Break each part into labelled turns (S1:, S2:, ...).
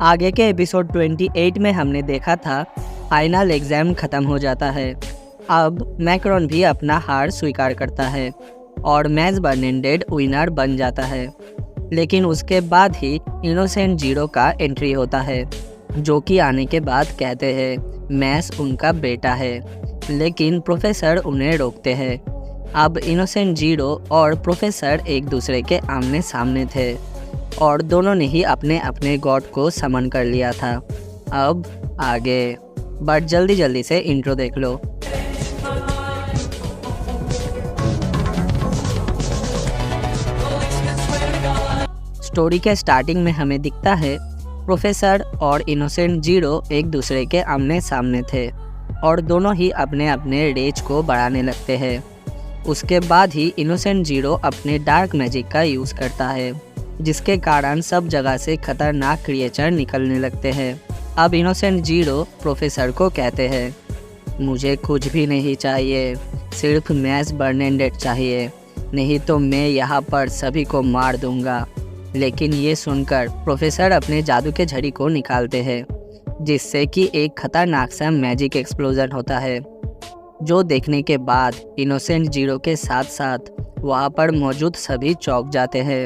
S1: आगे के एपिसोड 28 में हमने देखा था फाइनल एग्ज़ाम ख़त्म हो जाता है। अब मैक्रोन भी अपना हार स्वीकार करता है और मैच बर्नांडेज विनर बन जाता है। लेकिन उसके बाद ही इनोसेंट जीरो का एंट्री होता है, जो कि आने के बाद कहते हैं मैच उनका बेटा है, लेकिन प्रोफेसर उन्हें रोकते हैं। अब इनोसेंट जीरो और प्रोफेसर एक दूसरे के आमने सामने थे और दोनों ने ही अपने अपने गॉड को समन कर लिया था। अब आगे बट जल्दी से इंट्रो देख लो। स्टोरी के स्टार्टिंग में हमें दिखता है प्रोफेसर और इनोसेंट जीरो एक दूसरे के आमने सामने थे और दोनों ही अपने अपने रेज को बढ़ाने लगते हैं। उसके बाद ही इनोसेंट जीरो अपने डार्क मैजिक का यूज़ करता है, जिसके कारण सब जगह से खतरनाक क्रिएचर निकलने लगते हैं। अब इनोसेंट जीरो प्रोफेसर को कहते हैं, मुझे कुछ भी नहीं चाहिए, सिर्फ मैच बर्नांडेज चाहिए, नहीं तो मैं यहाँ पर सभी को मार दूंगा। लेकिन ये सुनकर प्रोफेसर अपने जादू के झड़ी को निकालते हैं, जिससे कि एक खतरनाक सा मैजिक एक्सप्लोजन होता है, जो देखने के बाद इनोसेंट जीरो के साथ साथ वहाँ पर मौजूद सभी चौंक जाते हैं।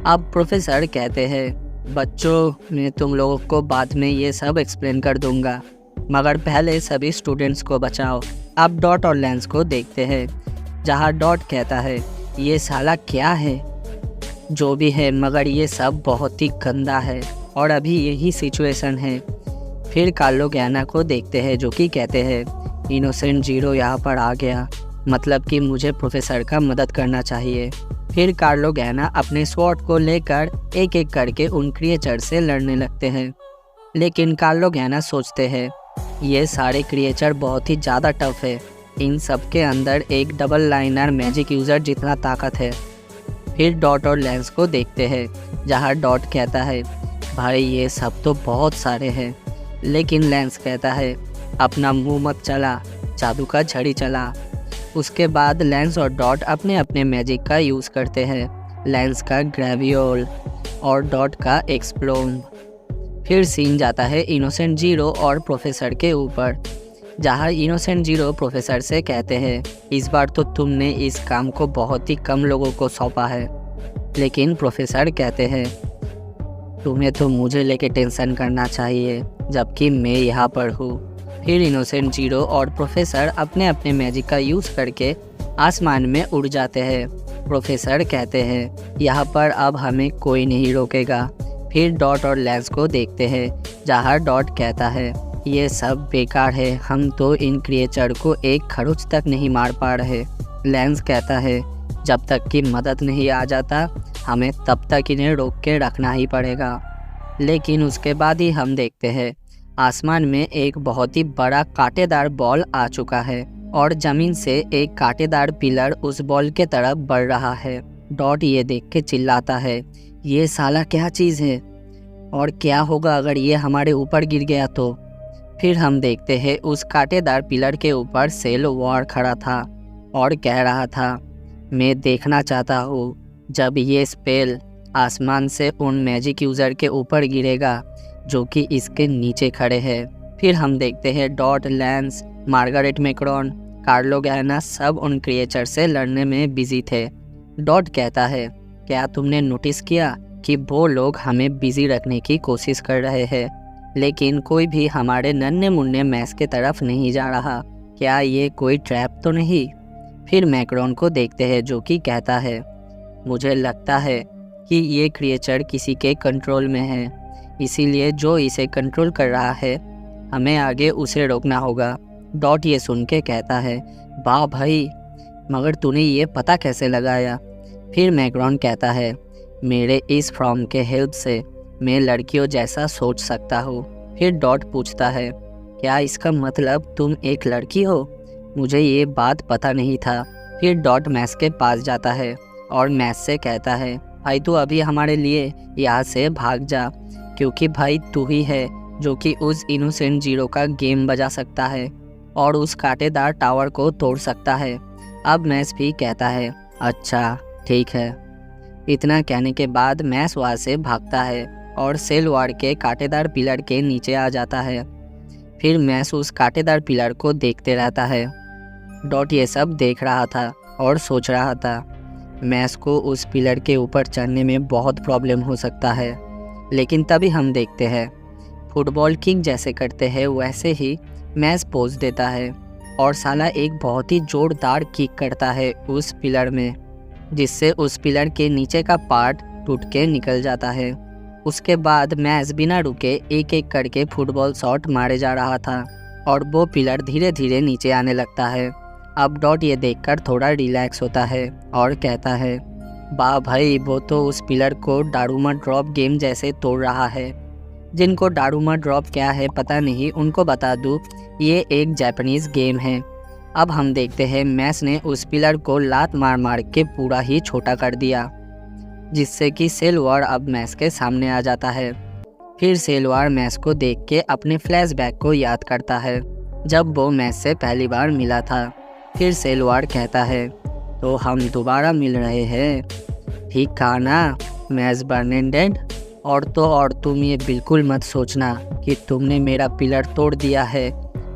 S1: अब प्रोफेसर कहते हैं, बच्चों मैं तुम लोगों को बाद में ये सब एक्सप्लेन कर दूंगा, मगर पहले सभी स्टूडेंट्स को बचाओ। अब डॉट और लेंस को देखते हैं, जहाँ डॉट कहता है, ये साला क्या है, जो भी है मगर ये सब बहुत ही गंदा है और अभी यही सिचुएशन है। फिर कार्लो गैना को देखते हैं, जो कि कहते हैं, इनोसेंट जीरो यहाँ पर आ गया, मतलब कि मुझे प्रोफेसर का मदद करना चाहिए। फिर कार्लो गैना अपने स्वॉर्ड को लेकर एक एक करके उन क्रिएचर से लड़ने लगते हैं। लेकिन कार्लो गैना सोचते हैं, ये सारे क्रिएचर बहुत ही ज़्यादा टफ है, इन सब के अंदर एक डबल लाइनर मैजिक यूज़र जितना ताकत है। फिर डॉट और लेंस को देखते हैं, जहाँ डॉट कहता है, भाई ये सब तो बहुत सारे हैं। लेकिन लेंस कहता है, अपना मुंह मत चला, जादू का झड़ी चला। उसके बाद लेंस और डॉट अपने अपने मैजिक का यूज़ करते हैं, लेंस का ग्रेवियोल और डॉट का एक्सप्लोन। फिर सीन जाता है इनोसेंट जीरो और प्रोफेसर के ऊपर, जहाँ इनोसेंट जीरो प्रोफेसर से कहते हैं, इस बार तो तुमने इस काम को बहुत ही कम लोगों को सौंपा है। लेकिन प्रोफेसर कहते हैं, तुम्हें तो मुझे लेके टेंशन करना चाहिए, जबकि मैं यहाँ पर हूँ। फिर इनोसेंट जीरो और प्रोफेसर अपने अपने मैजिक का यूज़ करके आसमान में उड़ जाते हैं। प्रोफेसर कहते हैं, यहाँ पर अब हमें कोई नहीं रोकेगा। फिर डॉट और लेंस को देखते हैं, जहाँ डॉट कहता है, ये सब बेकार है, हम तो इन क्रिएचर को एक खरोच तक नहीं मार पा रहे। लेंस कहता है, जब तक कि मदद नहीं आ जाता हमें तब तक इन्हें रोक के रखना ही पड़ेगा। लेकिन उसके बाद ही हम देखते हैं आसमान में एक बहुत ही बड़ा कांटेदार बॉल आ चुका है और ज़मीन से एक कांटेदार पिलर उस बॉल के तरफ बढ़ रहा है। डॉट ये देख के चिल्लाता है, ये साला क्या चीज़ है और क्या होगा अगर ये हमारे ऊपर गिर गया तो। फिर हम देखते हैं उस कांटेदार पिलर के ऊपर सेल वॉर खड़ा था और कह रहा था, मैं देखना चाहता हूँ जब ये स्पेल आसमान से उन मैजिक यूज़र के ऊपर गिरेगा जो कि इसके नीचे खड़े हैं। फिर हम देखते हैं dot, lens, Margaret Macron, Carlo गैना सब उन क्रिएचर से लड़ने में बिजी थे। डॉट कहता है, क्या तुमने नोटिस किया कि वो लोग हमें बिजी रखने की कोशिश कर रहे हैं, लेकिन कोई भी हमारे नन्हे मुन्ने मैच के तरफ नहीं जा रहा, क्या ये कोई ट्रैप तो नहीं। फिर मैक्रोन को देखते हैं, जो कि कहता है, मुझे लगता है कि ये क्रिएचर किसी के कंट्रोल में है, इसीलिए जो इसे कंट्रोल कर रहा है हमें आगे उसे रोकना होगा। डॉट ये सुन के कहता है, वाह भाई, मगर तूने ये पता कैसे लगाया। फिर मैक्रोन कहता है, मेरे इस फॉर्म के हेल्प से मैं लड़कियों जैसा सोच सकता हूँ। फिर डॉट पूछता है, क्या इसका मतलब तुम एक लड़की हो, मुझे ये बात पता नहीं था। फिर डॉट मैस के पास जाता है और मैस से कहता है, भाई तू अभी हमारे लिए यहाँ से भाग जा, क्योंकि भाई तू ही है जो कि उस इनोसेंट जीरो का गेम बजा सकता है और उस कांटेदार टावर को तोड़ सकता है। अब मैस भी कहता है, अच्छा ठीक है। इतना कहने के बाद मैस वहाँ से भागता है और सेल वार्ड के कांटेदार पिलर के नीचे आ जाता है। फिर मैस उस कांटेदार पिलर को देखते रहता है। डॉट ये सब देख रहा था और सोच रहा था मैस को उस पिलर के ऊपर चढ़ने में बहुत प्रॉब्लम हो सकता है। लेकिन तभी हम देखते हैं फुटबॉल किक जैसे करते हैं वैसे ही मैस पोज देता है और साला एक बहुत ही जोरदार किक करता है उस पिलर में, जिससे उस पिलर के नीचे का पार्ट टूट के निकल जाता है। उसके बाद मैस बिना रुके एक एक करके फुटबॉल शॉट मारे जा रहा था और वो पिलर धीरे धीरे नीचे आने लगता है। अब डॉट ये देखकर थोड़ा रिलैक्स होता है और कहता है वाह भाई, वो तो उस पिलर को डारूमा ड्रॉप गेम जैसे तोड़ रहा है। जिनको डारूमा ड्रॉप क्या है पता नहीं, उनको बता दूँ ये एक जापानीज़ गेम है। अब हम देखते हैं मैस ने उस पिलर को लात मार मार के पूरा ही छोटा कर दिया, जिससे कि सेलवार अब मैस के सामने आ जाता है। फिर सेलवार मैस को देख के अपने फ्लैशबैक को याद करता है जब वो मैस से पहली बार मिला था। फिर सेलवार कहता है तो हम दोबारा मिल रहे हैं, ठीक कहा ना मैस बर्नार्डिन। और तुम ये बिल्कुल मत सोचना कि तुमने मेरा पिलर तोड़ दिया है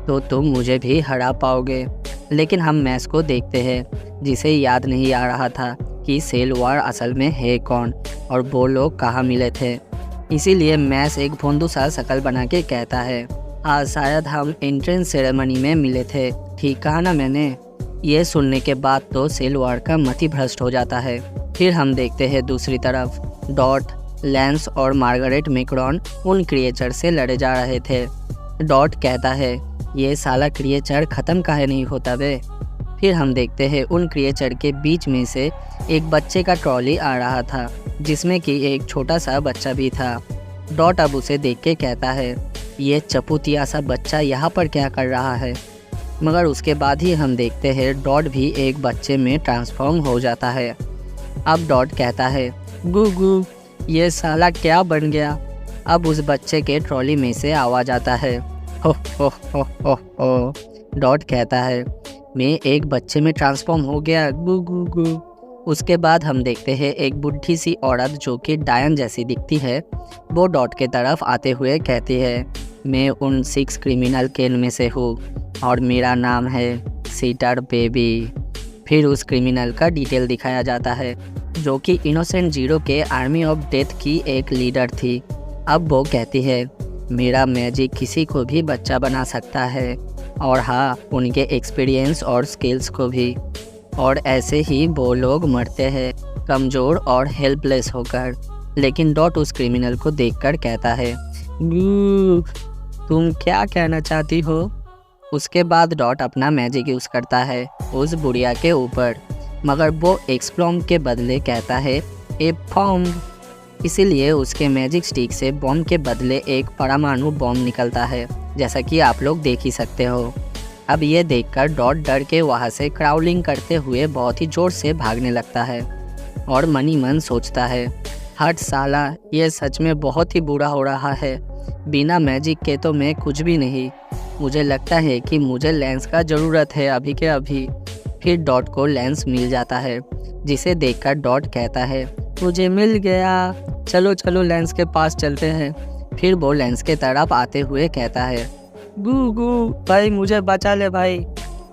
S1: तो तुम मुझे भी हरा पाओगे। लेकिन हम मैस को देखते हैं जिसे याद नहीं आ रहा था कि सेलवार असल में है कौन और वो लोग कहाँ मिले थे। इसीलिए मैस एक भोंदू सा शकल बना के कहता है आज शायद हम एंट्रेंस सेरेमनी में मिले थे, ठीक कहा ना मैंने। ये सुनने के बाद तो सेलवार का मति भ्रष्ट हो जाता है। फिर हम देखते हैं दूसरी तरफ डॉट, लैंस और मार्गरेट मैक्रॉन उन क्रिएचर से लड़े जा रहे थे। डॉट कहता है ये साला क्रिएचर ख़त्म काहे नहीं होता बे। फिर हम देखते हैं उन क्रिएचर के बीच में से एक बच्चे का ट्रॉली आ रहा था जिसमें कि एक छोटा सा बच्चा भी था। डॉट अब उसे देख के कहता है ये चपुतिया सा बच्चा यहाँ पर क्या कर रहा है। मगर उसके बाद ही हम देखते हैं डॉट भी एक बच्चे में ट्रांसफॉर्म हो जाता है। अब डॉट कहता है गू ये साला क्या बन गया। अब उस बच्चे के ट्रॉली में से आवाज़ आता है हो हो। डॉट कहता है मैं एक बच्चे में ट्रांसफॉर्म हो गया गू। उसके बाद हम देखते हैं एक बुढ़ी सी औरत जो कि डायन जैसी दिखती है, वो डॉट के तरफ आते हुए कहती है मैं उन 6 क्रिमिनल केन में से हूँ और मेरा नाम है सीटर बेबी। फिर उस क्रिमिनल का डिटेल दिखाया जाता है जो कि इनोसेंट जीरो के आर्मी ऑफ डेथ की एक लीडर थी। अब वो कहती है मेरा मैजिक किसी को भी बच्चा बना सकता है और हाँ उनके एक्सपीरियंस और स्किल्स को भी। और ऐसे ही वो लोग मरते हैं कमज़ोर और हेल्पलेस होकर। लेकिन डॉट उस क्रिमिनल को देखकर कहता है तुम क्या कहना चाहती हो। उसके बाद डॉट अपना मैजिक यूज़ करता है उस बुढ़िया के ऊपर, मगर वो एक्सप्लॉम के बदले कहता है ए बॉम्ब। इसीलिए उसके मैजिक स्टिक से बॉम्ब के बदले एक परमाणु बॉम्ब निकलता है, जैसा कि आप लोग देख ही सकते हो। अब ये देखकर डॉट डर के वहाँ से क्राउलिंग करते हुए बहुत ही ज़ोर से भागने लगता है और मनी मन सोचता है हट साला, ये सच में बहुत ही बुरा हो रहा है। बिना मैजिक के तो मैं कुछ भी नहीं। मुझे लगता है कि मुझे लेंस का ज़रूरत है अभी के अभी। फिर डॉट को लेंस मिल जाता है, जिसे देखकर डॉट कहता है मुझे मिल गया, चलो चलो लेंस के पास चलते हैं। फिर वो लेंस के तरफ आते हुए कहता है गू भाई मुझे बचा ले भाई।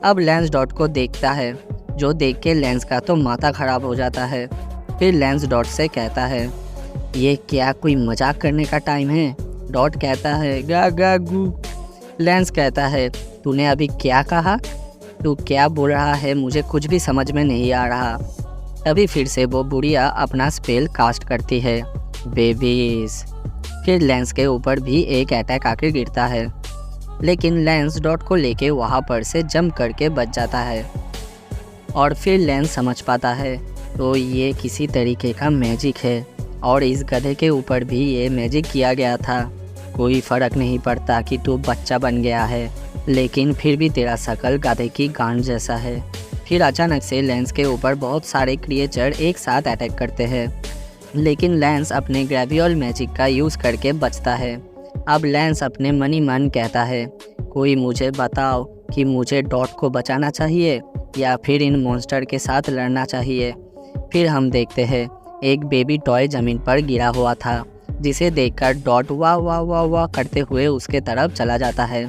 S1: अब लेंस डॉट को देखता है, जो देख के लेंस का तो माथा खराब हो जाता है। फिर लेंस डॉट से कहता है ये क्या कोई मजाक करने का टाइम है। डॉट कहता है गा गू। लेंस कहता है तूने अभी क्या कहा, तू क्या बोल रहा है, मुझे कुछ भी समझ में नहीं आ रहा। तभी फिर से वो बुढ़िया अपना स्पेल कास्ट करती है बेबीज। फिर लेंस के ऊपर भी एक अटैक आके गिरता है, लेकिन लेंस डॉट को लेके वहाँ पर से जंप करके बच जाता है। और फिर लेंस समझ पाता है तो ये किसी तरीके का मैजिक है और इस गधे के ऊपर भी ये मैजिक किया गया था। कोई फ़र्क नहीं पड़ता कि तू बच्चा बन गया है, लेकिन फिर भी तेरा शकल गधे की गांड जैसा है। फिर अचानक से लेंस के ऊपर बहुत सारे क्रिएचर एक साथ अटैक करते हैं, लेकिन लेंस अपने ग्रेवियोल मैजिक का यूज़ करके बचता है। अब लेंस अपने मनी मन कहता है कोई मुझे बताओ कि मुझे डॉट को बचाना चाहिए या फिर इन मॉन्स्टर के साथ लड़ना चाहिए। फिर हम देखते हैं एक बेबी टॉय ज़मीन पर गिरा हुआ था जिसे देखकर डॉट वाह वाह वाह वाह करते हुए उसके तरफ चला जाता है।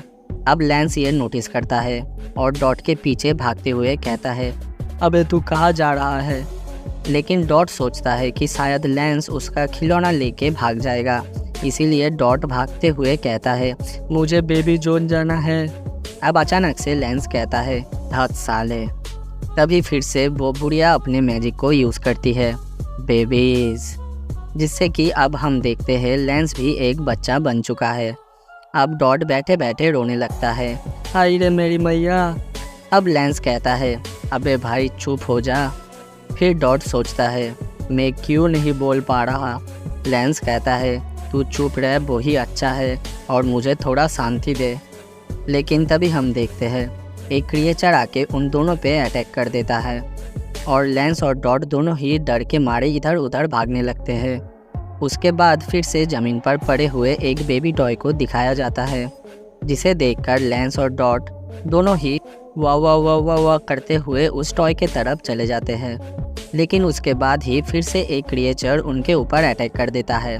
S1: अब लैंस ये नोटिस करता है और डॉट के पीछे भागते हुए कहता है, अबे तू कहाँ जा रहा है? लेकिन डॉट सोचता है कि शायद लैंस उसका खिलौना लेके भाग जाएगा, इसीलिए डॉट भागते हुए कहता है, मुझे बेबी जोन जाना है। अब अचानक से लैंस कहता है, धत साले। तभी फिर से वो बुढ़िया अपने मैजिक को यूज़ करती है, बेबीज़, जिससे कि अब हम देखते हैं लैंस भी एक बच्चा बन चुका है। अब डॉट बैठे बैठे रोने लगता है, हाय रे मेरी मैया। अब लैंस कहता है, अबे भाई चुप हो जा। फिर डॉट सोचता है, मैं क्यों नहीं बोल पा रहा। लैंस कहता है, तू चुप रह, वो ही अच्छा है और मुझे थोड़ा शांति दे। लेकिन तभी हम देखते हैं एक क्रिएचर आके उन दोनों पे अटैक कर देता है और लैंस और डॉट दोनों ही डर के मारे इधर उधर भागने लगते हैं। उसके बाद फिर से ज़मीन पर पड़े हुए एक बेबी टॉय को दिखाया जाता है, जिसे देखकर लैंस और डॉट दोनों ही वाह वाह वाह वाह वाह करते हुए उस टॉय के तरफ चले जाते हैं। लेकिन उसके बाद ही फिर से एक क्रिएचर उनके ऊपर अटैक कर देता है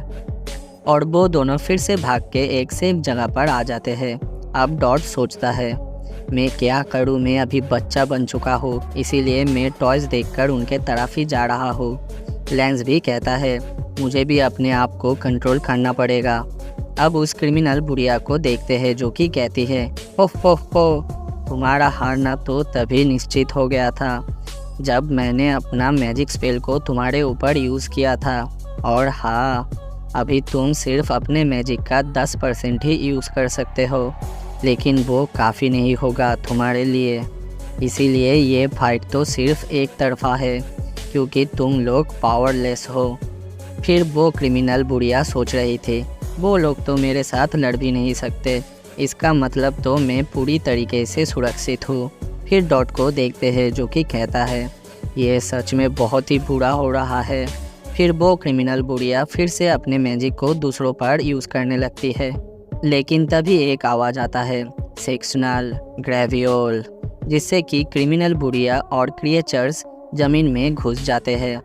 S1: और वो दोनों फिर से भाग के एक सेफ जगह पर आ जाते हैं। अब डॉट सोचता है, मैं क्या करूं, मैं अभी बच्चा बन चुका हूँ, इसीलिए मैं टॉयज़ देखकर उनके तरफ ही जा रहा हूँ। लैंस भी कहता है, मुझे भी अपने आप को कंट्रोल करना पड़ेगा। अब उस क्रिमिनल बुढ़िया को देखते हैं जो कि कहती है, हो, तुम्हारा हारना तो तभी निश्चित हो गया था जब मैंने अपना मैजिक स्पेल को तुम्हारे ऊपर यूज़ किया था। और हाँ, अभी तुम सिर्फ अपने मैजिक का 10% ही यूज़ कर सकते हो, लेकिन वो काफ़ी नहीं होगा तुम्हारे लिए। इसीलिए ये फाइट तो सिर्फ एक तरफा है क्योंकि तुम लोग पावरलेस हो। फिर वो क्रिमिनल बुढ़िया सोच रही थी, वो लोग तो मेरे साथ लड़ भी नहीं सकते, इसका मतलब तो मैं पूरी तरीके से सुरक्षित हूँ। फिर डॉट को देखते हैं जो कि कहता है, ये सच में बहुत ही बुरा हो रहा है। फिर वो क्रिमिनल बुढ़िया फिर से अपने मैजिक को दूसरों पर यूज़ करने लगती है। लेकिन तभी एक आवाज़ आता है, सेक्शनल ग्रेवियोल, जिससे कि क्रिमिनल बुढ़िया और क्रिएचर्स ज़मीन में घुस जाते हैं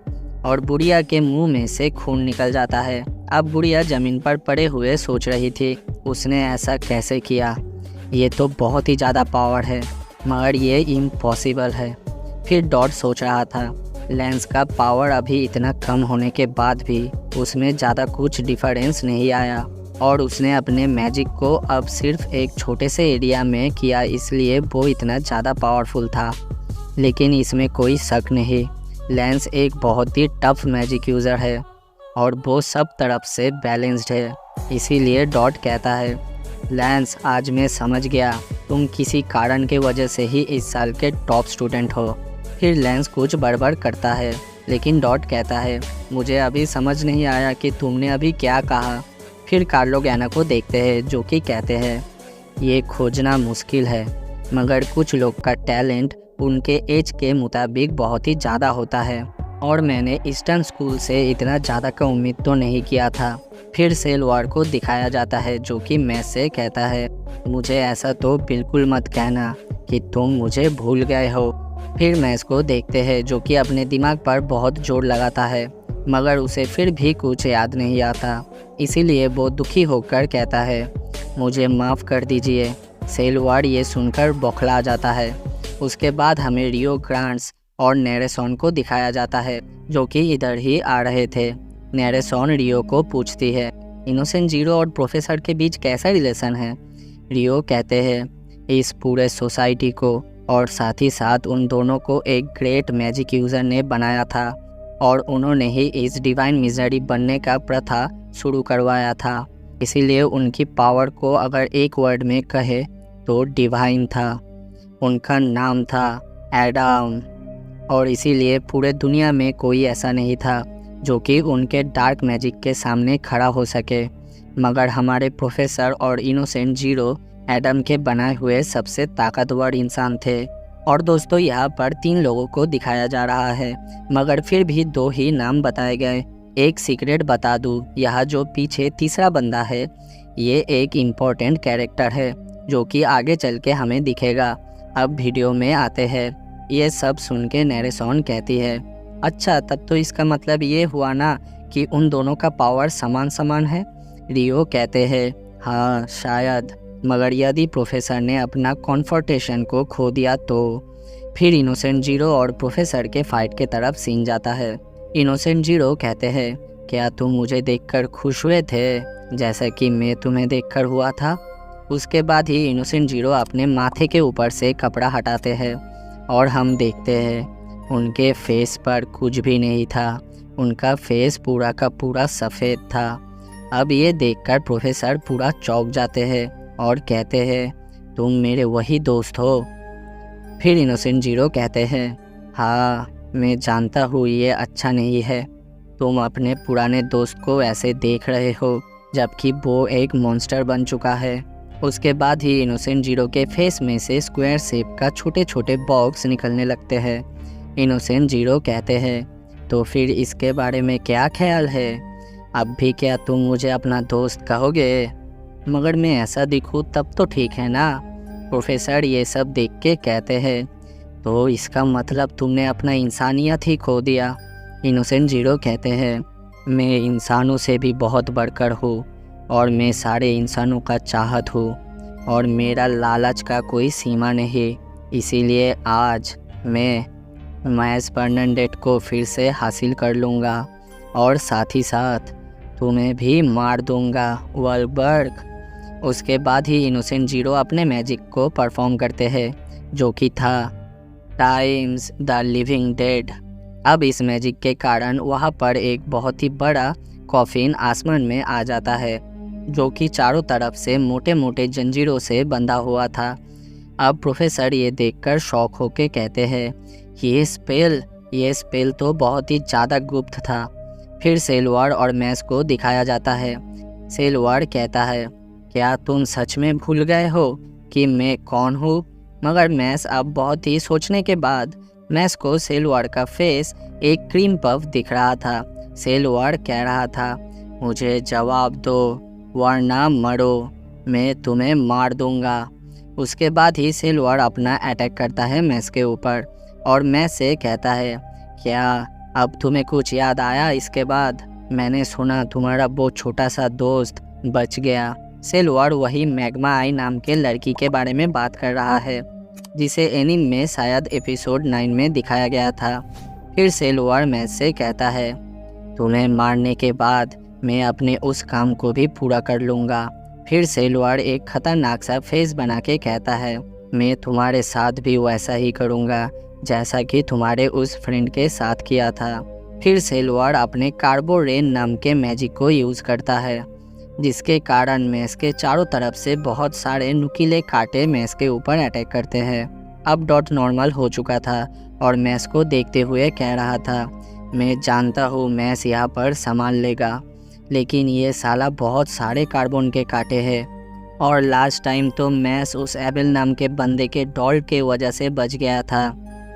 S1: और बुढ़िया के मुंह में से खून निकल जाता है। अब बुढ़िया ज़मीन पर पड़े हुए सोच रही थी, उसने ऐसा कैसे किया, ये तो बहुत ही ज़्यादा पावर है, मगर ये इम्पॉसिबल है। फिर डॉट सोच रहा था, लैंस का पावर अभी इतना कम होने के बाद भी उसमें ज़्यादा कुछ डिफरेंस नहीं आया और उसने अपने मैजिक को अब सिर्फ एक छोटे से एरिया में किया, इसलिए वो इतना ज़्यादा पावरफुल था। लेकिन इसमें कोई शक नहीं, लैंस एक बहुत ही टफ मैजिक यूज़र है और वो सब तरफ से बैलेंस्ड है। इसीलिए डॉट कहता है, लैंस, आज मैं समझ गया, तुम किसी कारण के वजह से ही इस साल के टॉप स्टूडेंट हो। फिर लैंस कुछ बड़बड़ करता है, लेकिन डॉट कहता है, मुझे अभी समझ नहीं आया कि तुमने अभी क्या कहा। फिर कार्लो गैना को देखते हैं जो कि कहते हैं, ये खोजना मुश्किल है, मगर कुछ लोग का टैलेंट उनके एज के मुताबिक बहुत ही ज़्यादा होता है और मैंने ईस्टर्न स्कूल से इतना ज़्यादा का उम्मीद तो नहीं किया था। फिर सेलवार को दिखाया जाता है जो कि मैस से कहता है, मुझे ऐसा तो बिल्कुल मत कहना कि तुम मुझे भूल गए हो। फिर मैस को देखते हैं जो कि अपने दिमाग पर बहुत जोर लगाता है, मगर उसे फिर भी कुछ याद नहीं आता। इसीलिए वो दुखी होकर कहता है, मुझे माफ़ कर दीजिए। सेलवार ये सुनकर बौखला जाता है। उसके बाद हमें रियो ग्रांट्स और नेरेसोन को दिखाया जाता है जो कि इधर ही आ रहे थे। नेरेसोन रियो को पूछती है, इनोसेंट जीरो और प्रोफेसर के बीच कैसा रिलेशन है। रियो कहते हैं, इस पूरे सोसाइटी को और साथ ही साथ उन दोनों को एक ग्रेट मैजिक यूज़र ने बनाया था और उन्होंने ही इस डिवाइन मिजरी बनने का प्रथा शुरू करवाया था। इसीलिए उनकी पावर को अगर एक वर्ड में कहे तो डिवाइन था। उनका नाम था एडम और इसीलिए पूरे दुनिया में कोई ऐसा नहीं था जो कि उनके डार्क मैजिक के सामने खड़ा हो सके, मगर हमारे प्रोफेसर और इनोसेंट जीरो एडम के बनाए हुए सबसे ताकतवर इंसान थे। और दोस्तों, यहाँ पर 3 लोगों को दिखाया जा रहा है, मगर फिर भी 2 ही नाम बताए गए। एक सीक्रेट बता दूँ, यहाँ जो पीछे तीसरा बंदा है ये एक इम्पोर्टेंट कैरेक्टर है जो कि आगे चल के हमें दिखेगा। अब वीडियो में आते हैं। ये सब सुन के नेरेसोन कहती है, अच्छा तब तो इसका मतलब ये हुआ ना कि उन दोनों का पावर समान समान है। रियो कहते हैं हाँ शायद, मगर यदि प्रोफेसर ने अपना कॉन्फर्टेशन को खो दिया तो। फिर इनोसेंट जीरो और प्रोफेसर के फाइट के तरफ सीन जाता है। इनोसेंट जीरो कहते हैं क्या तुम मुझे देखकर खुश हुए थे जैसा कि मैं तुम्हें देखकर हुआ था। उसके बाद ही इनोसेंट जीरो अपने माथे के ऊपर से कपड़ा हटाते हैं और हम देखते हैं उनके फेस पर कुछ भी नहीं था। उनका फेस पूरा का पूरा सफ़ेद था। अब ये देखकर प्रोफेसर पूरा चौंक जाते हैं और कहते हैं तुम मेरे वही दोस्त हो। फिर इनोसेंट जीरो कहते हैं हाँ मैं जानता हूँ ये अच्छा नहीं है, तुम अपने पुराने दोस्त को ऐसे देख रहे हो जबकि वो एक मॉन्स्टर बन चुका है। उसके बाद ही इनोसेंट जीरो के फेस में से स्क्वायर शेप का छोटे छोटे बॉक्स निकलने लगते हैं। इनोसेंट जीरो कहते हैं तो फिर इसके बारे में क्या ख्याल है, अब भी क्या तुम मुझे अपना दोस्त कहोगे? मगर मैं ऐसा दिखूँ तब तो ठीक है ना। प्रोफेसर ये सब देख के कहते हैं तो इसका मतलब तुमने अपना इंसानियत ही खो दिया। इनोसेंट जीरो कहते हैं मैं इंसानों से भी बहुत बढ़कर हूँ और मैं सारे इंसानों का चाहत हूँ और मेरा लालच का कोई सीमा नहीं। इसीलिए आज मैं मैस बर्नाडेट को फिर से हासिल कर लूँगा और साथ ही साथ तुम्हें भी मार दूँगा वाल्बर्ग। उसके बाद ही इनोसेंट जीरो अपने मैजिक को परफॉर्म करते हैं जो कि था टाइम्स द लिविंग डेड। अब इस मैजिक के कारण वहाँ पर एक बहुत ही बड़ा कॉफिन आसमान में आ जाता है जो कि चारों तरफ से मोटे मोटे जंजीरों से बंधा हुआ था। अब प्रोफेसर ये देखकर शॉक होके कहते हैं ये स्पेल तो बहुत ही ज़्यादा गुप्त था। फिर सेलवार और मैस को दिखाया जाता है। सेलवार कहता है क्या तुम सच में भूल गए हो कि मैं कौन हूँ? मगर मैस अब बहुत ही सोचने के बाद मैस को सेलवार का फेस एक क्रीम पफ दिख रहा था। सेलवार कह रहा था मुझे जवाब दो वरना मरो, मैं तुम्हें मार दूंगा। उसके बाद ही सेलवार अपना अटैक करता है मैस के ऊपर और मैस से कहता है क्या अब तुम्हें कुछ याद आया? इसके बाद मैंने सुना तुम्हारा वो छोटा सा दोस्त बच गया। सेलवार वही मैग्मा आई नाम के लड़की के बारे में बात कर रहा है जिसे एनीमे में शायद एपिसोड 9 में दिखाया गया था। फिर सेलवार मैस से कहता है तुम्हें मारने के बाद मैं अपने उस काम को भी पूरा कर लूँगा। फिर सेलवार एक खतरनाक सा फेस बना के कहता है मैं तुम्हारे साथ भी वैसा ही करूँगा जैसा कि तुम्हारे उस फ्रेंड के साथ किया था। फिर सेलवार अपने कार्बोरेन नाम के मैजिक को यूज़ करता है जिसके कारण मैस के चारों तरफ से बहुत सारे नुकीले कांटे मैस के ऊपर अटैक करते हैं। अब डॉट नॉर्मल हो चुका था और मैस को देखते हुए कह रहा था मैं जानता हूँ मैस यहाँ पर संभाल लेगा, लेकिन ये साला बहुत सारे कार्बन के कांटे हैं और लास्ट टाइम तो मैस उस एबेल नाम के बंदे के डॉल के वजह से बच गया था,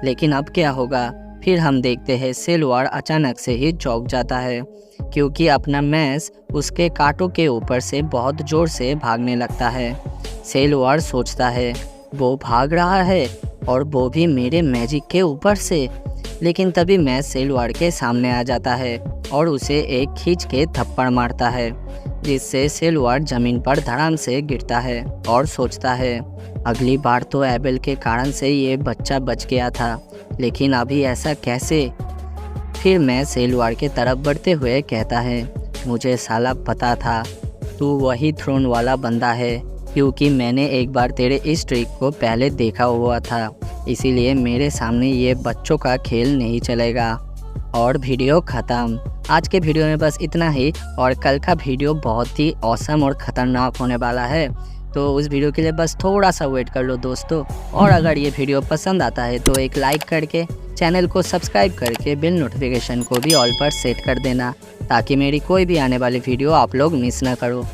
S1: लेकिन अब क्या होगा? फिर हम देखते हैं सेलवार अचानक से ही चौंक जाता है क्योंकि अपना मैस उसके कांटों के ऊपर से बहुत ज़ोर से भागने लगता है। सेलवार सोचता है वो भाग रहा है और वो भी मेरे मैजिक के ऊपर से, लेकिन तभी मैस सेलवार के सामने आ जाता है और उसे एक खींच के थप्पड़ मारता है जिससे सेलवार ज़मीन पर धड़ाम से गिरता है और सोचता है अगली बार तो एबेल के कारण से ये बच्चा बच गया था, लेकिन अभी ऐसा कैसे? फिर मैं सेलवार के तरफ बढ़ते हुए कहता है मुझे साला पता था तू वही थ्रोन वाला बंदा है क्योंकि मैंने एक बार तेरे इस ट्रिक को पहले देखा हुआ था, इसीलिए मेरे सामने ये बच्चों का खेल नहीं चलेगा। और वीडियो ख़त्म। आज के वीडियो में बस इतना ही और कल का वीडियो बहुत ही औसम और ख़तरनाक होने वाला है, तो उस वीडियो के लिए बस थोड़ा सा वेट कर लो दोस्तों। और अगर ये वीडियो पसंद आता है तो एक लाइक करके चैनल को सब्सक्राइब करके बिल नोटिफिकेशन को भी ऑल पर सेट कर देना ताकि मेरी कोई भी आने वाली वीडियो आप लोग मिस ना करो।